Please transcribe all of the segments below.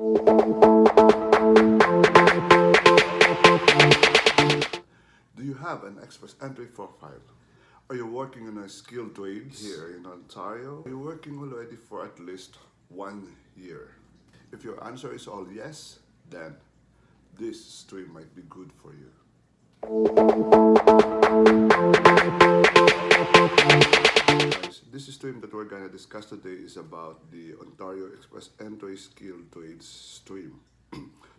Do you have an express entry profile? Are you working in a skilled trade here in Ontario? Are you working already for at least 1 year? If your answer is all yes, then this stream might be good for you. Guys, this stream that we're gonna discuss today is about the Ontario Express Entry Skilled Trades stream.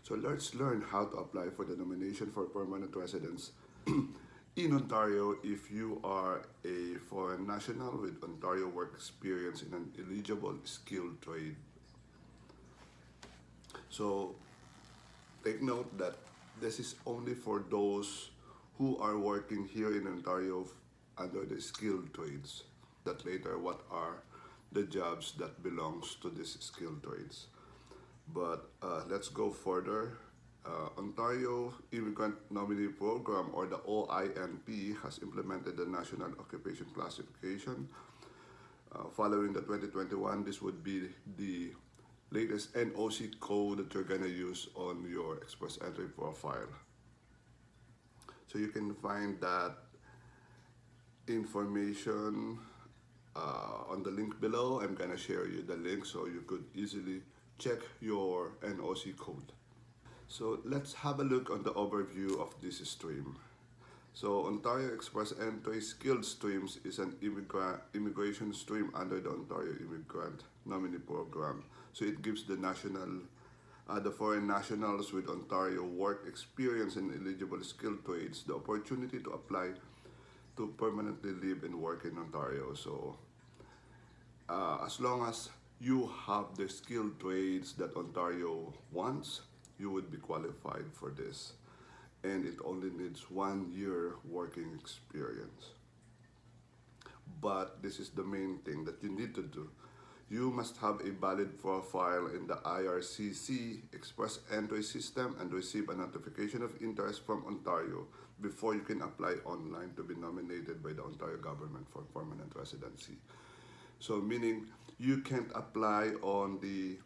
So let's learn how to apply for the nomination for permanent residence in Ontario if you are a foreign national with Ontario work experience in an eligible skilled trade. So take note that this is only for those who are working here in Ontario under the skilled trades. That later, what are the jobs that belongs to these skilled trades? But let's go further. Ontario Immigrant Nominee Program, or the OINP, has implemented the National Occupation Classification. Following the 2021, this would be the latest NOC code that you're gonna use on your express entry profile. So you can find that information on the link below. I'm gonna share you the link so you could easily check your NOC code. So let's have a look on the overview of this stream. So Ontario Express Entry Skilled Streams is an immigration stream under the Ontario Immigrant Nominee Program. So it gives the foreign nationals with Ontario work experience in eligible skilled trades the opportunity to apply to permanently live and work in Ontario. So as long as you have the skilled trades that Ontario wants, you would be qualified for this. And it only needs 1 year working experience. But this is the main thing that you need to do. You must have a valid profile in the IRCC Express Entry System and receive a notification of interest from Ontario before you can apply online to be nominated by the Ontario government for permanent residency. So meaning you can't apply on the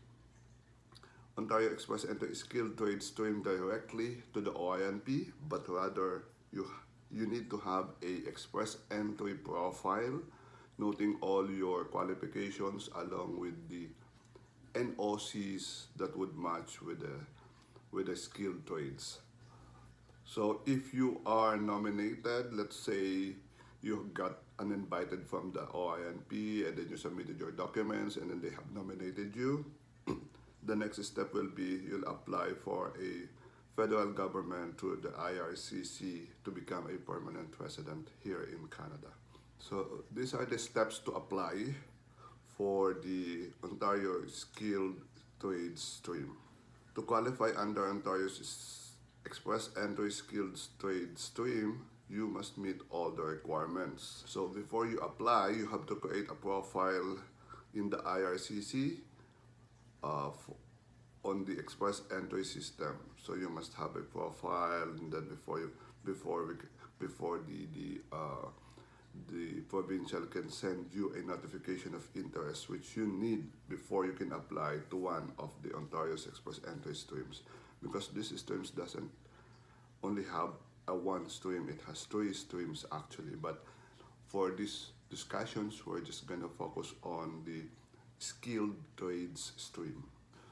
Ontario Express Entry Skilled Trade stream directly to the OINP, but rather you need to have a Express Entry profile noting all your qualifications along with the NOCs that would match with the skilled trades. So if you are nominated, let's say you got uninvited from the OINP and then you submitted your documents and then they have nominated you, the next step will be you'll apply for a federal government through the IRCC to become a permanent resident here in Canada. So these are the steps to apply for the Ontario Skilled Trades stream. To qualify under Ontario's Express Entry Skilled Trade stream, you must meet all the requirements. So before you apply, you have to create a profile in the IRCC on the Express Entry system. So you must have a profile, and then before the provincial can send you a notification of interest, which you need before you can apply to one of the Ontario's Express Entry streams, because this streams doesn't only have a one stream, it has 3 streams actually. But for these discussions, we're just gonna focus on the skilled trades stream.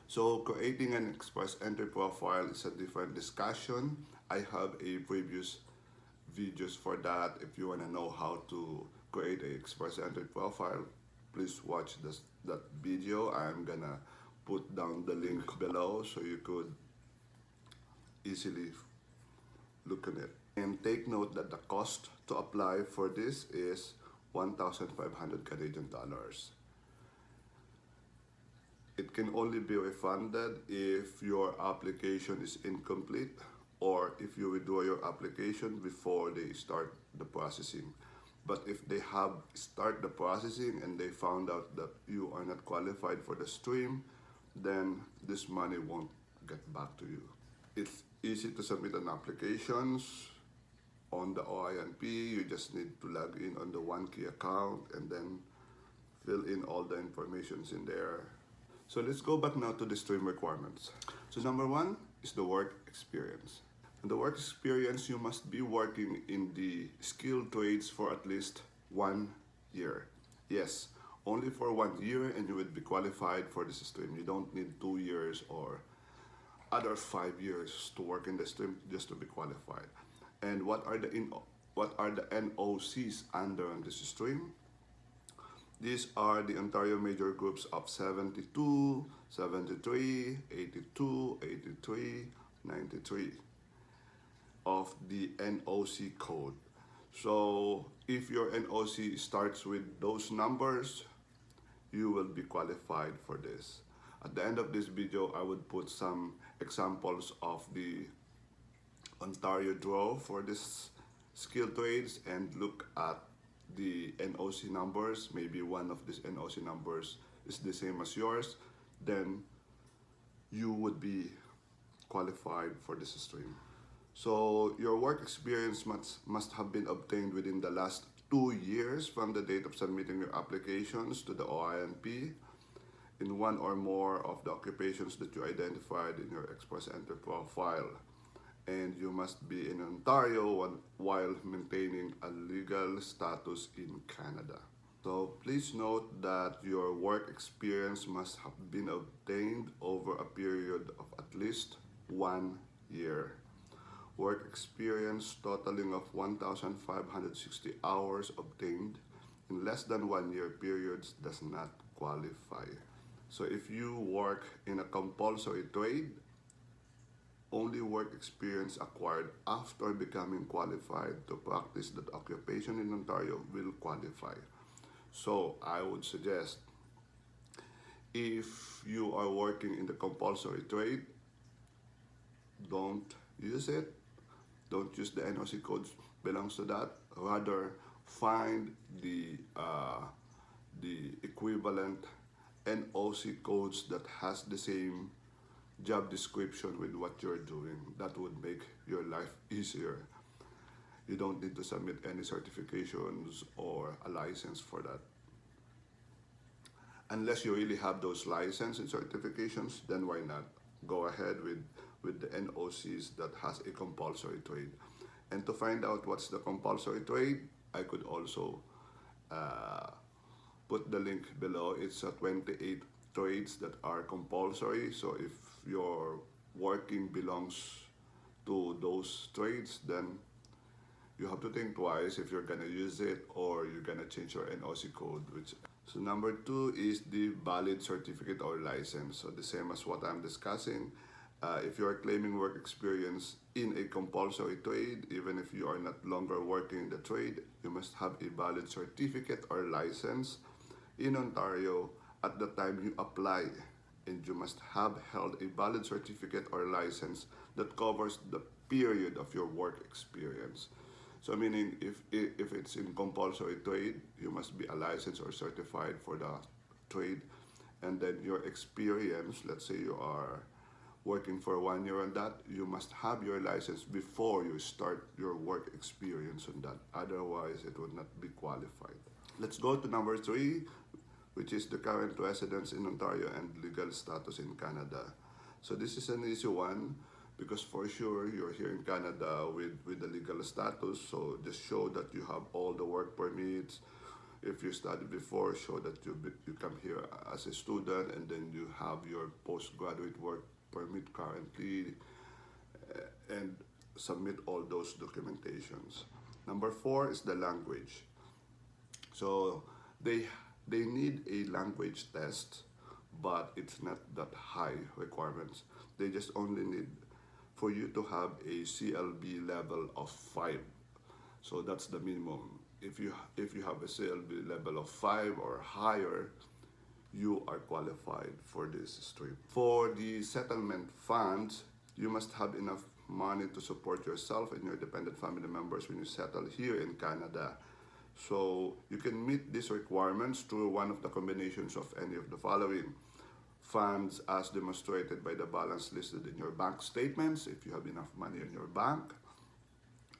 So creating an express entry profile is a different discussion. I have a previous videos for that. If you want to know how to create an express entry profile, please watch that video. I'm gonna put down the link below so you could easily look at it. And take note that the cost to apply for this is 1,500 Canadian dollars. It can only be refunded if your application is incomplete or if you withdraw your application before they start the processing. But if they have start the processing and they found out that you are not qualified for the stream, then this money won't get back to you. It's easy to submit an applications on the OINP. You just need to log in on the OneKey account and then fill in all the informations in there. So let's go back now to the stream requirements. So number one is the work experience. In the work experience, you must be working in the skilled trades for at least 1 year. Yes, only for 1 year and you would be qualified for this stream. You don't need 2 years or other 5 years to work in the stream just to be qualified. And what are the NOCs under this stream? These are the Ontario major groups of 72, 73, 82, 83, 93 of the NOC code. So if your NOC starts with those numbers, you will be qualified for this. At the end of this video, I would put some examples of the Ontario draw for this skill trades and look at the NOC numbers. Maybe one of these NOC numbers is the same as yours, then you would be qualified for this stream. So your work experience must have been obtained within the last 2 years from the date of submitting your applications to the Oinp in one or more of the occupations that you identified in your Express Entry profile. And you must be in Ontario while maintaining a legal status in Canada. So please note that your work experience must have been obtained over a period of at least 1 year. Work experience totaling of 1,560 hours obtained in less than 1 year periods does not qualify. So if you work in a compulsory trade, only work experience acquired after becoming qualified to practice that occupation in Ontario will qualify. So I would suggest, if you are working in the compulsory trade, don't use it. Don't use the NOC codes belongs to that. Rather, find the equivalent NOC codes that has the same job description with what you're doing. That would make your life easier. You don't need to submit any certifications or a license for that. Unless you really have those license and certifications, then why not? Go ahead with the NOCs that has a compulsory trade. And to find out what's the compulsory trade, I could also put the link below. It's 28 trades that are compulsory. So if your working belongs to those trades, then you have to think twice if you're gonna use it or you're gonna change your NOC code. So number two is the valid certificate or license. So the same as what I'm discussing. If you are claiming work experience in a compulsory trade, even if you are not longer working in the trade, you must have a valid certificate or license in Ontario at the time you apply. And you must have held a valid certificate or license that covers the period of your work experience. So meaning if it's in compulsory trade, you must be a licensed or certified for the trade. And then your experience, let's say you are working for 1 year on that, you must have your license before you start your work experience on that. Otherwise, it would not be qualified. Let's go to number three, which is the current residence in Ontario and legal status in Canada. So this is an easy one because for sure you're here in Canada with the legal status. So just show that you have all the work permits. If you studied before, show that you come here as a student, and then you have your postgraduate work permit currently, and submit all those documentations. Number four is the language. So they need a language test, but it's not that high requirements. They just only need for you to have a CLB level of 5. So that's the minimum. If you have a CLB level of 5 or higher, you are qualified for this stream. For the settlement funds, you must have enough money to support yourself and your dependent family members when you settle here in Canada. So you can meet these requirements through one of the combinations of any of the following. Funds as demonstrated by the balance listed in your bank statements, if you have enough money in your bank,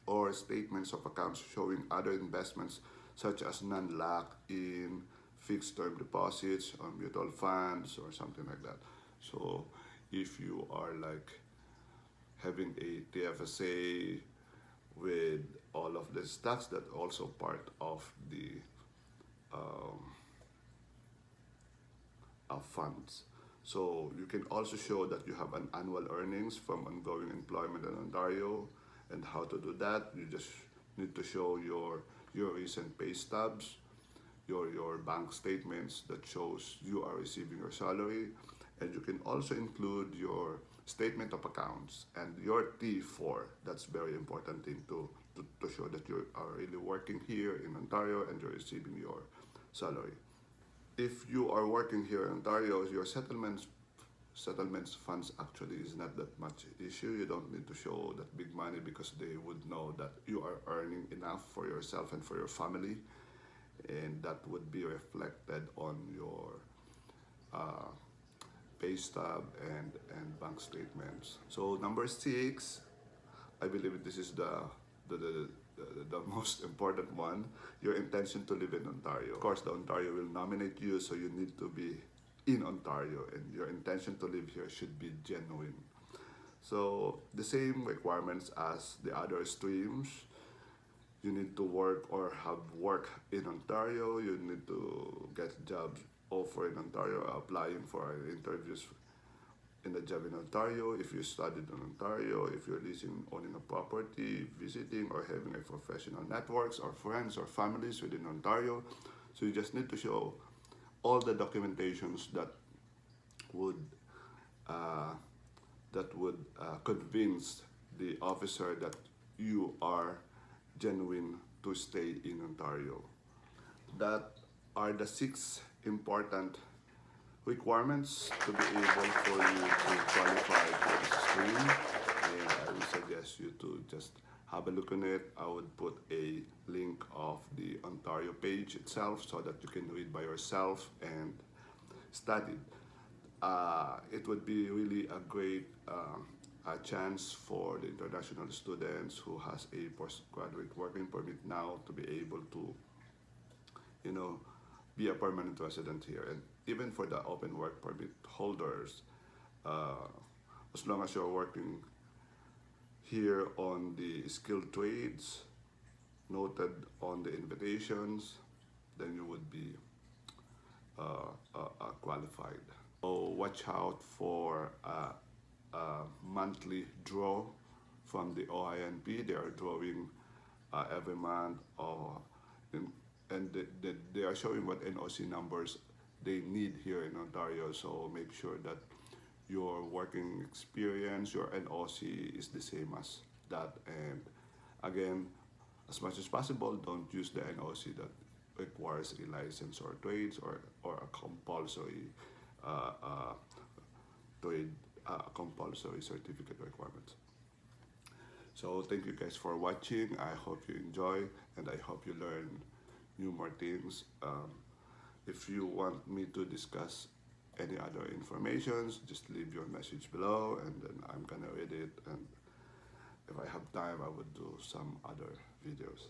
or statements of accounts showing other investments such as non-locked-in fixed term deposits or mutual funds or something like that. So if you are like having a TFSA with all of the stocks, that also part of the funds. So you can also show that you have an annual earnings from ongoing employment in Ontario. And how to do that, you just need to show your recent pay stubs, your bank statements that shows you are receiving your salary, and you can also include your statement of accounts and your T4. That's very important thing to show that you are really working here in Ontario and you're receiving your salary. If you are working here in Ontario, your settlements funds actually is not that much issue. You don't need to show that big money because they would know that you are earning enough for yourself and for your family, and that would be reflected on your pay stub and bank statements. So number 6, I believe this is the most important one, your intention to live in Ontario. Of course, the Ontario will nominate you, so you need to be in Ontario, and your intention to live here should be genuine. So the same requirements as the other streams. You need to work or have work in Ontario. You need to get jobs offer in Ontario, applying for interviews in the job in Ontario, if you studied in Ontario, if you're leasing, owning a property, visiting or having a professional networks or friends or families within Ontario. So you just need to show all the documentations that would convince the officer that you are genuine to stay in Ontario. That are the 6 important requirements to be able for you to qualify for this stream, and I would suggest you to just have a look on it. I would put a link of the Ontario page itself so that you can read by yourself and study. It would be really a great a chance for the international students who has a postgraduate working permit now to be able to, be a permanent resident here. And even for the open work permit holders, as long as you're working here on the skilled trades noted on the invitations, then you would be qualified. So watch out for a monthly draw from the Oinp. They are drawing every month, and they are showing what NOC numbers they need here in Ontario. So make sure that your working experience, your NOC is the same as that. And again, as much as possible, don't use the NOC that requires a license or trades or a compulsory trade compulsory certificate requirements. So thank you guys for watching. I hope you enjoy, and I hope you learn new more things. If you want me to discuss any other information, just leave your message below, and then I'm gonna read it, and if I have time I would do some other videos.